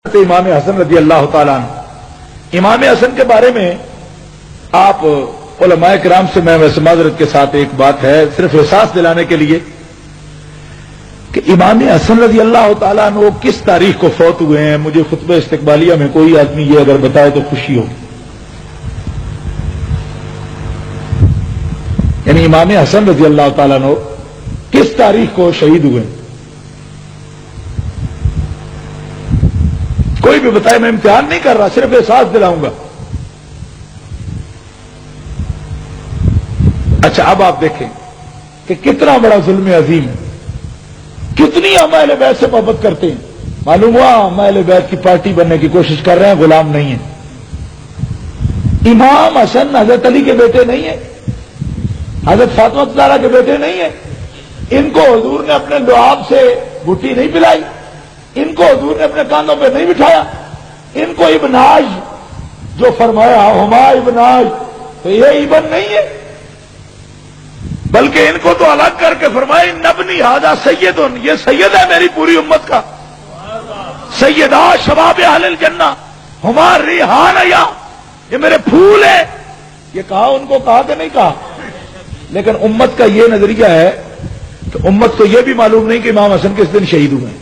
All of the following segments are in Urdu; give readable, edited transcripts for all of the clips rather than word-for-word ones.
امام حسن رضی اللہ تعالیٰ عنہ۔ امام حسن کے بارے میں آپ علماء کرام سے میں ویسے معذرت کے ساتھ ایک بات ہے صرف احساس دلانے کے لیے کہ امام حسن رضی اللہ تعالیٰ عنہ کس تاریخ کو فوت ہوئے ہیں، مجھے خطبہ استقبالیہ میں کوئی آدمی یہ اگر بتائے تو خوشی ہوگی۔ یعنی امام حسن رضی اللہ تعالیٰ عنہ کس تاریخ کو شہید ہوئے ہیں، کوئی بھی بتائے، میں امتحان نہیں کر رہا، صرف احساس دلاؤں گا۔ اچھا اب آپ دیکھیں کہ کتنا بڑا ظلم عظیم ہے، کتنی ہم اہل بیت سے محبت کرتے ہیں، معلوم ہوا ہم اہل بیت کی پارٹی بننے کی کوشش کر رہے ہیں، غلام نہیں ہیں۔ امام حسن حضرت علی کے بیٹے نہیں ہیں، حضرت فاطمہ زہرا کے بیٹے نہیں ہیں، ان کو حضور نے اپنے لعاب سے بھٹی نہیں پلائی، ان کو حضور نے اپنے کاندھوں پہ نہیں بٹھایا، ان کو ابناج جو فرمایا ہما ابناج، تو یہ ابن نہیں ہے، بلکہ ان کو تو الگ کر کے فرمایا نبنی ھذا سید، یہ سید ہے میری پوری امت کا، سیدہ شباب اہل الجنہ ہما ریحان یا، یہ میرے پھول ہے، یہ کہا ان کو، کہا کہ نہیں کہا؟ لیکن امت کا یہ نظریہ ہے کہ امت کو یہ بھی معلوم نہیں کہ امام حسن کس دن شہید ہوئے ہیں۔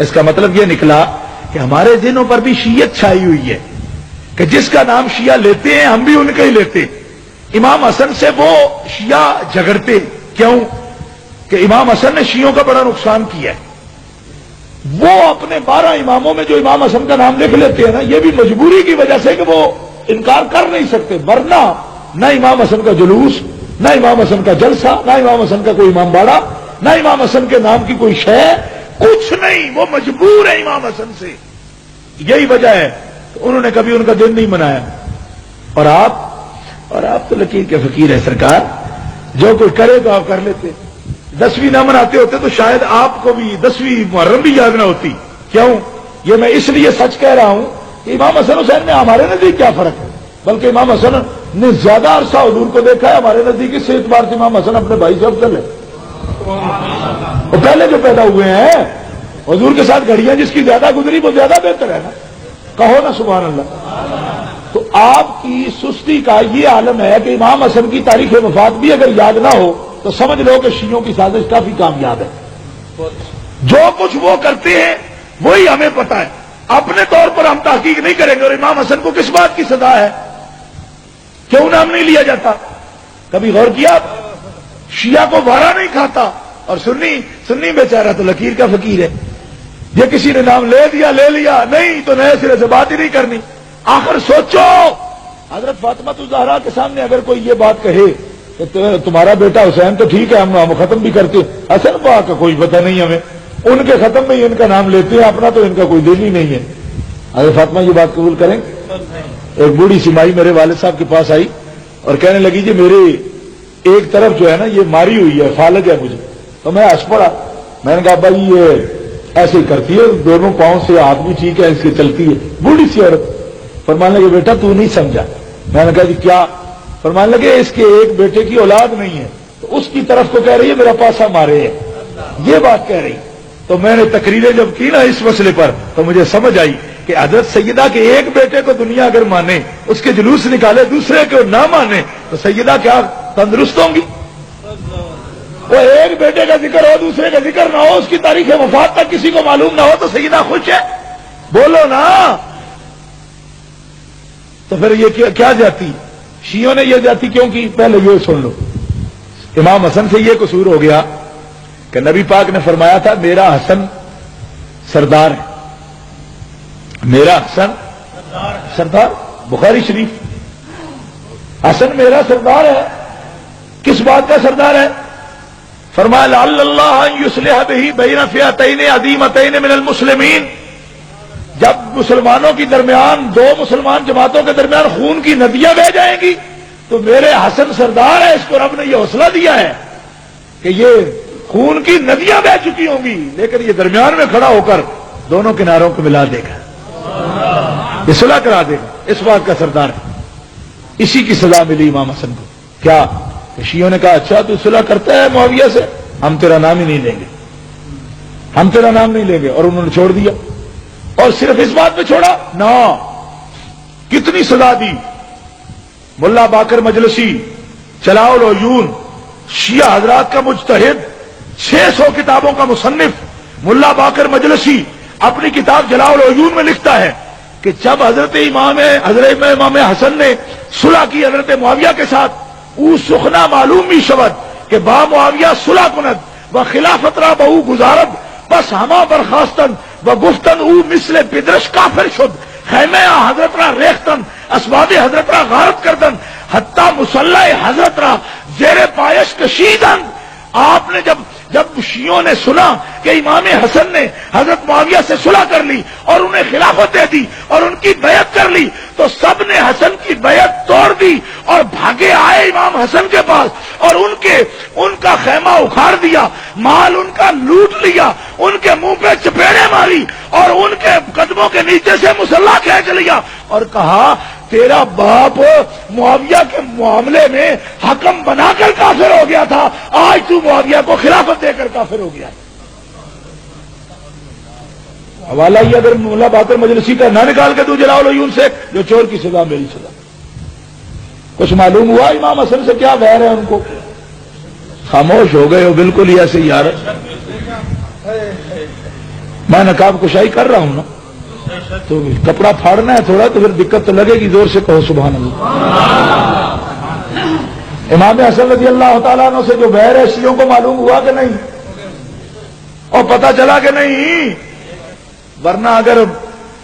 اس کا مطلب یہ نکلا کہ ہمارے ذہنوں پر بھی شیعت چھائی ہوئی ہے کہ جس کا نام شیعہ لیتے ہیں ہم بھی ان کا ہی لیتے ہیں۔ امام حسن سے وہ شیعہ جھگڑتے کیوں کہ امام حسن نے شیعوں کا بڑا نقصان کیا ہے۔ وہ اپنے 12 اماموں میں جو امام حسن کا نام لکھ لیتے ہیں نا، یہ بھی مجبوری کی وجہ سے کہ وہ انکار کر نہیں سکتے، ورنہ نہ امام حسن کا جلوس، نہ امام حسن کا جلسہ، نہ امام حسن کا کوئی امام باڑہ، نہ امام حسن کے نام کی کوئی شے، کچھ نہیں، وہ مجبور ہے امام حسن سے۔ یہی وجہ ہے کہ انہوں نے کبھی ان کا دن نہیں منایا۔ اور آپ تو لکیر کے فقیر ہیں سرکار، جو کوئی کرے تو آپ کر لیتے، 10ویں نہ مناتے ہوتے تو شاید آپ کو بھی 10ویں محرم بھی یاد نہ ہوتی۔ کیوں؟ یہ میں اس لیے سچ کہہ رہا ہوں کہ امام حسن حسین میں ہمارے نزدیک کیا فرق ہے، بلکہ امام حسن نے زیادہ عرصہ حضور کو دیکھا ہے، ہمارے نزدیک اس سے اعتبار سے امام حسن اپنے بھائی سے افضل ہے۔ وہ پہلے جو پیدا ہوئے ہیں حضور کے ساتھ گھڑیاں جس کی زیادہ گزری وہ زیادہ بہتر ہے نا، کہو نا سبحان اللہ۔ تو آپ کی سستی کا یہ عالم ہے کہ امام حسن کی تاریخ وفات بھی اگر یاد نہ ہو تو سمجھ لو کہ شیعوں کی سازش کافی کامیاب ہے۔ جو کچھ وہ کرتے ہیں وہی ہمیں پتہ ہے، اپنے طور پر ہم تحقیق نہیں کریں گے۔ اور امام حسن کو کس بات کی سزا ہے، کیوں نام نہیں لیا جاتا؟ کبھی غور کیا؟ شیعہ کو وارا نہیں کھاتا، اور سنی بیچارہ تو لکیر کا فقیر ہے، یہ کسی نے نام لے لیا نہیں تو نئے سرے سے بات ہی نہیں کرنی۔ آخر سوچو، حضرت فاطمہ زہرا کے سامنے اگر کوئی یہ بات کہے کہ تمہارا بیٹا حسین تو ٹھیک ہے ہم ختم بھی کرتے، حسن پاک کا کوئی پتہ نہیں ہمیں، ان کے ختم میں ہی ان کا نام لیتے ہیں، اپنا تو ان کا کوئی دل ہی نہیں ہے۔ حضرت فاطمہ یہ بات قبول کریں؟ ایک بوڑھی سی مائی میرے والد صاحب کے پاس آئی اور کہنے لگی جی میرے ایک طرف جو ہے نا یہ ماری ہوئی ہے، فالج ہے مجھے، تو میں ہنس پڑا۔ میں نے کہا بھائی یہ ایسے ہی کرتی ہے، دونوں پاؤں سے ہاتھ بھی ٹھیک ہے، اس کی چلتی ہے۔ بوڑھی سی عورت فرمانے لگے بیٹا تو نہیں سمجھا۔ میں نے کہا جی کیا؟ فرمانے لگے اس کے ایک بیٹے کی اولاد نہیں ہے تو اس کی طرف کو کہہ رہی ہے میرا پاسا مارے ہے، یہ بات کہہ رہی۔ تو میں نے تقریریں جب کی نا اس مسئلے پر تو مجھے سمجھ آئی کہ حضرت سیدہ کے ایک بیٹے کو دنیا اگر مانے، اس کے جلوس نکالے، دوسرے کو نہ مانے، تو سیدہ کیا تندرست ہوں گی؟ وہ ایک بیٹے کا ذکر ہو دوسرے کا ذکر نہ ہو، اس کی تاریخ وفات تک کسی کو معلوم نہ ہو تو سیدہ خوش ہے؟ بولو نا۔ تو پھر یہ کیا جاتی؟ شیعوں نے یہ جاتی کیوں کی؟ پہلے یہ سن لو، امام حسن سے یہ قصور ہو گیا کہ نبی پاک نے فرمایا تھا میرا حسن سردار ہے، میرا حسن سردار، بخاری شریف، حسن میرا سردار ہے۔ کس بات کا سردار ہے؟ فرمایا لعل اللہ ان یصلح بہ بین فئتین عظیمتین من المسلمین، جب مسلمانوں کے درمیان، دو مسلمان جماعتوں کے درمیان خون کی ندیاں بہہ جائیں گی تو میرے حسن سردار ہے، اس کو رب نے یہ حوصلہ دیا ہے کہ یہ خون کی ندیاں بہہ چکی ہوں گی لیکن یہ درمیان میں کھڑا ہو کر دونوں کناروں کو ملا دے گا، یہ صلح کرا دے گا، اس بات کا سردار ہے۔ اسی کی سزا ملی امام حسن کو، کیا؟ شیعوں نے کہا اچھا تو صلح کرتا ہے معاویہ سے، ہم تیرا نام ہی نہیں لیں گے، ہم تیرا نام نہیں لیں گے، اور انہوں نے چھوڑ دیا۔ اور صرف اس بات میں چھوڑا نہ، کتنی سزا دی. ملا باقر مجلسی چلاؤ العیون، شیعہ حضرات کا مجتہد، 600 کتابوں کا مصنف ملا باقر مجلسی اپنی کتاب جلاؤ العیون میں لکھتا ہے کہ جب حضرت امام حسن نے صلح کی حضرت معاویہ کے ساتھ، او سخنا معلوم بھی شود کہ با معاویہ صلح کند و خلافت را بہو گزارد، بس ہما برخاستن و گفتن او مثل بدرش کافر شد، خیمہ حضرت را ریختن، اسباب حضرت را غارت کردن، حتی مسلح حضرت را زیر پایش کشیدن. آپ نے جب شیعوں نے سنا کہ امام حسن نے حضرت معاویہ سے صلح کر لی اور انہیں خلافت دے دی اور ان کی بیعت کر لی، تو سب نے حسن کی بیعت توڑ دی اور بھاگے آئے امام حسن کے پاس اور ان کا خیمہ اکھاڑ دیا، مال ان کا لوٹ لیا، ان کے منہ پہ چپیڑے ماری اور ان کے قدموں کے نیچے سے مسلح کھینچ لیا اور کہا تیرا باپ معاویہ کے معاملے میں حکم بنا کر کافر ہو گیا تھا، آج تو معاویہ کو خلافت دے کر کافر ہو گیا. حوالہ یہ اگر ملا باقر مجلسی کا نہ نکال کے تو جلاؤ العیون سے، جو چور کی سزا میری سزا. کچھ معلوم ہوا امام حسن سے کیا ویر ہے ان کو؟ خاموش ہو گئے ہو بالکل ہی ایسے یار. میں نقاب کشائی کر رہا ہوں نا، تو کپڑا پھاڑنا ہے تھوڑا تو پھر دقت تو لگے گی، زور سے کہو سبحان اللہ. امام حسن رضی اللہ تعالیٰ عنہ سے جو بہر ہے شیعوں کو معلوم ہوا کہ نہیں؟ اور پتہ چلا کہ نہیں؟ ورنہ اگر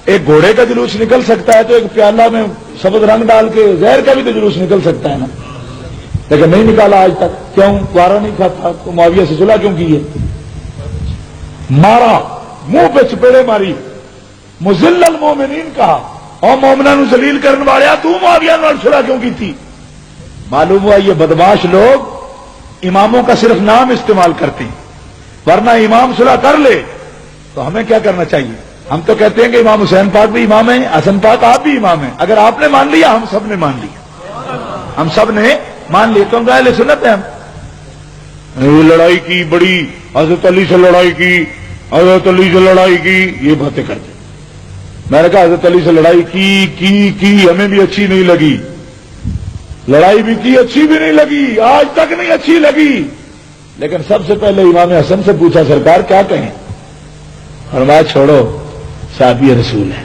ایک گھوڑے کا جلوس نکل سکتا ہے تو ایک پیالہ میں سبز رنگ ڈال کے زہر کا بھی تو جلوس نکل سکتا ہے نا، لیکن نہیں نکالا آج تک. کیوں؟ وارہ نہیں کھاتا تو معاویہ سے صلح کیوں کی ہے؟ مارا، منہ پہ چپیڑے ماری، مذل المومنین کہا، اور مومنان ذلیل کرنے والے تو معاویہ نال صلح کیوں کی تھی؟ معلوم ہوا یہ بدماش لوگ اماموں کا صرف نام استعمال کرتے ہیں، ورنہ امام صلح کر لے تو ہمیں کیا کرنا چاہیے؟ ہم تو کہتے ہیں کہ امام حسین پاک بھی امام ہیں، حسن پاک آپ بھی امام ہیں. اگر آپ نے مان لیا ہم سب نے مان لیا، ہم سب نے مان لیا. تو ہم اہل سنت ہیں. ہم لڑائی کی بڑی، حضرت علی سے لڑائی کی، حضرت علی سے لڑائی کی، یہ باتیں کرتے. میں نے کہا حضرت علی سے لڑائی کی ہمیں بھی اچھی نہیں لگی، لڑائی بھی کی اچھی بھی نہیں لگی، آج تک نہیں اچھی لگی. لیکن سب سے پہلے امام حسن سے پوچھا سرکار کیا کہیں؟ فرمایا چھوڑو، صحابی رسول ہے.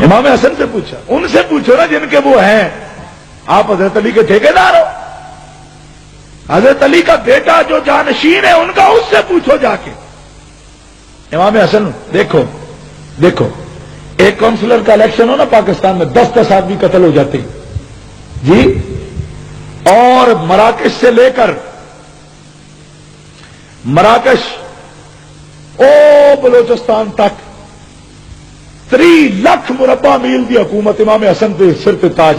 امام حسن سے پوچھا، ان سے پوچھو نا جن کے وہ ہیں. آپ حضرت علی کے ٹھیکیدار ہو، حضرت علی کا بیٹا جو جانشین ہے ان کا اس سے پوچھو جا کے. امام حسن دیکھو ایک کونسلر کا الیکشن ہو نا پاکستان میں 10 آدمی قتل ہو جاتے ہیں جی، اور مراکش سے لے کر بلوچستان تک 3 لاکھ مربع میل کی حکومت امام حسن پہ سر پہ تاج.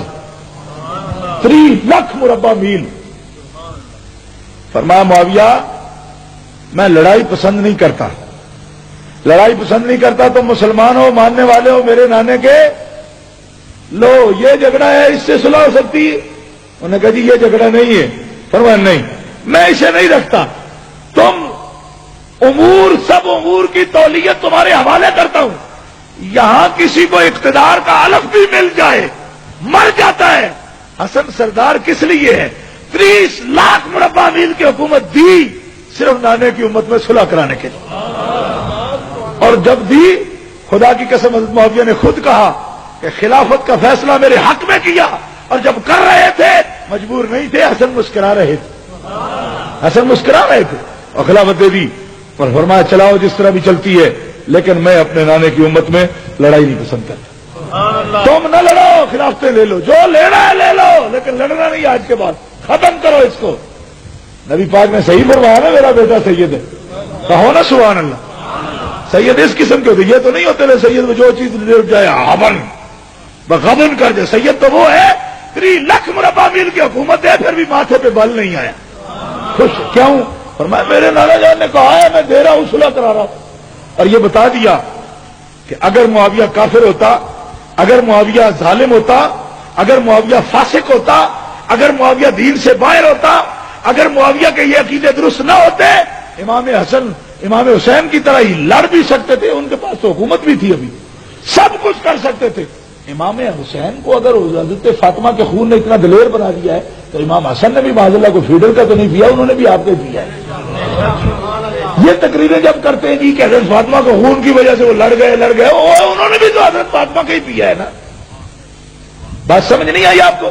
3 لاکھ مربع میل. فرمایا معاویہ میں لڑائی پسند نہیں کرتا، تو مسلمان ہو، ماننے والے ہو میرے نانے کے، لو یہ جھگڑا ہے اس سے صلح ہو سکتی ہے. انہوں نے کہا جی یہ جھگڑا نہیں ہے. فرمایا نہیں میں اسے نہیں رکھتا، تم سب امور کی تولیت تمہارے حوالے کرتا ہوں. یہاں کسی کو اقتدار کا علف بھی مل جائے مر جاتا ہے. حسن سردار کس لیے ہے؟ 30 لاکھ مربع میل کی حکومت دی صرف نانے کی امت میں صلح کرانے کے لیے. اور جب دی، خدا کی قسم حضرت معاویہ نے خود کہا کہ خلافت کا فیصلہ میرے حق میں کیا، اور جب کر رہے تھے مجبور نہیں تھے، حسن مسکرا رہے تھے اور خلافت دے دی. اور فرمایا چلاؤ جس طرح بھی چلتی ہے، لیکن میں اپنے نانے کی امت میں لڑائی نہیں پسند کرتا. تم نہ لڑو، خلافتیں لے لو، جو لینا ہے لے لو، لیکن لڑنا نہیں. آج کے بعد ختم کرو اس کو. نبی پاک نے صحیح فرمایا نا میرا بیٹا سید ہے. کہو نا سبحان اللہ. سید اس قسم کے ہوتے، یہ تو نہیں ہوتے لے سید میں جو چیز لے جائے غبن کر دے. سید تو وہ ہے 3 لاکھ مربع میل کی حکومت ہے، پھر بھی ماتھے پہ بل نہیں آیا. خوش کیوں؟ فرمایا میرے نانا جان نے کہا ہے میں دے رہا ہوں، صلح کرا رہا ہوں. اور یہ بتا دیا کہ اگر معاویہ کافر ہوتا، اگر معاویہ ظالم ہوتا، اگر معاویہ فاسق ہوتا، اگر معاویہ دین سے باہر ہوتا، اگر معاویہ کے یہ عقیدے درست نہ ہوتے، امام حسن امام حسین کی طرح ہی لڑ بھی سکتے تھے، ان کے پاس تو حکومت بھی تھی، ابھی سب کچھ کر سکتے تھے۔ امام حسین کو اگر حضرت فاطمہ کے خون نے اتنا دلیر بنا دیا ہے تو امام حسن نے بھی معاذ اللہ کو فیڈر کا تو نہیں پیا، انہوں نے بھی آپ کو پیا ہے۔ یہ تقریریں جب کرتے ہیں جی کہ حضرت فاطمہ کو خون کی وجہ سے وہ لڑ گئے انہوں نے بھی تو حضرت فاطمہ کا ہی پیا ہے نا۔ بات سمجھ نہیں آئی آپ کو؟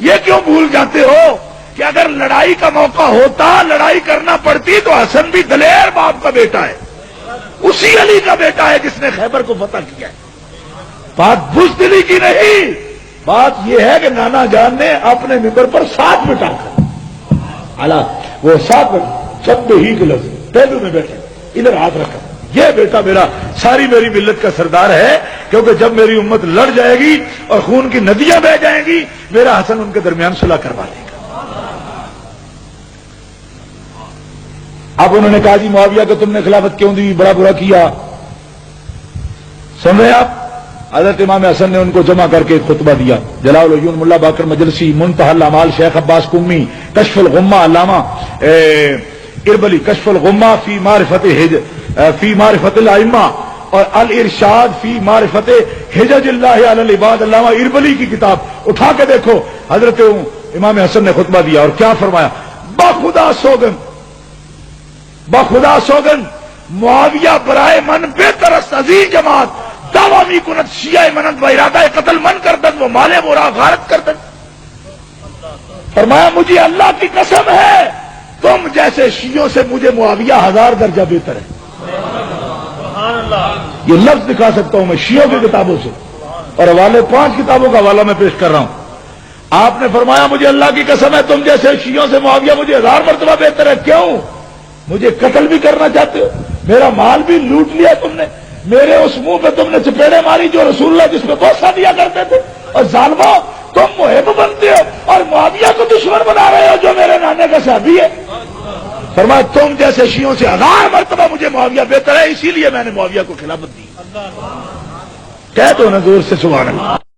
یہ کیوں بھول جاتے ہو کہ اگر لڑائی کا موقع ہوتا، لڑائی کرنا پڑتی تو حسن بھی دلیر باپ کا بیٹا ہے، اسی علی کا بیٹا ہے جس نے خیبر کو فتح کیا ہے۔ بات بزدلی کی نہیں، بات یہ ہے کہ نانا جان نے اپنے ممبر پر ساتھ بٹا کر حالات وہ ساتھ چبے ہی کے لفظ پہلو میں بیٹھے ادھر ہاتھ رکھا، یہ بیٹا میرا ساری میری ملت کا سردار ہے، کیونکہ جب میری امت لڑ جائے گی اور خون کی ندیاں بہ جائیں گی میرا حسن ان کے درمیان صلح کروا دے گا۔ اب انہوں نے کہا جی معاویہ کو تم نے خلافت کیوں دی، بڑا برا کیا۔ سن رہے آپ؟ حضرت امام حسن نے ان کو جمع کر کے خطبہ دیا، جلال العیون ملا باقر مجلسی، منتہی الاعمال شیخ عباس قمی، کشف الغمہ علامہ اربلی، کشف الغمہ فی معرفت الائمہ، اور الارشاد فی معرفت حجج اللہ علی العباد علامہ اربلی کی کتاب اٹھا کے دیکھو۔ حضرت امام حسن نے خطبہ دیا اور کیا فرمایا؟ بخدا سوگن معاویہ برائے من بہتر عزیز جماعت دعوامی کنت شیعہ منت و ارادہ قتل من کردن وہ مال مورا غارت کردن۔ فرمایا مجھے اللہ کی قسم ہے تم جیسے شیعوں سے مجھے معاویہ 1000 درجہ بہتر ہے۔ یہ لفظ دکھا سکتا ہوں میں شیعوں کی کتابوں سے، اور حوالے 5 کتابوں کا حوالہ میں پیش کر رہا ہوں۔ آپ نے فرمایا مجھے اللہ کی قسم ہے تم جیسے شیعوں سے معاویہ مجھے 1000 مرتبہ بہتر ہے۔ کیوں؟ مجھے قتل بھی کرنا چاہتے ہو، میرا مال بھی لوٹ لیا تم نے، میرے اس منہ پہ تم نے چپیڑے ماری جو رسول اللہ جس پہ بوسہ دیا کرتے تھے، اور ظالمو تم محب بنتے ہو اور معاویہ کو دشمن بنا رہے ہو جو میرے نانے کا صحابی ہے۔ فرمایا تم جیسے شیعوں سے 1000 مرتبہ مجھے معاویہ بہتر ہے، اسی لیے میں نے معاویہ کو خلافت دی۔ کہہ دو نا زور سے سبحان اللہ۔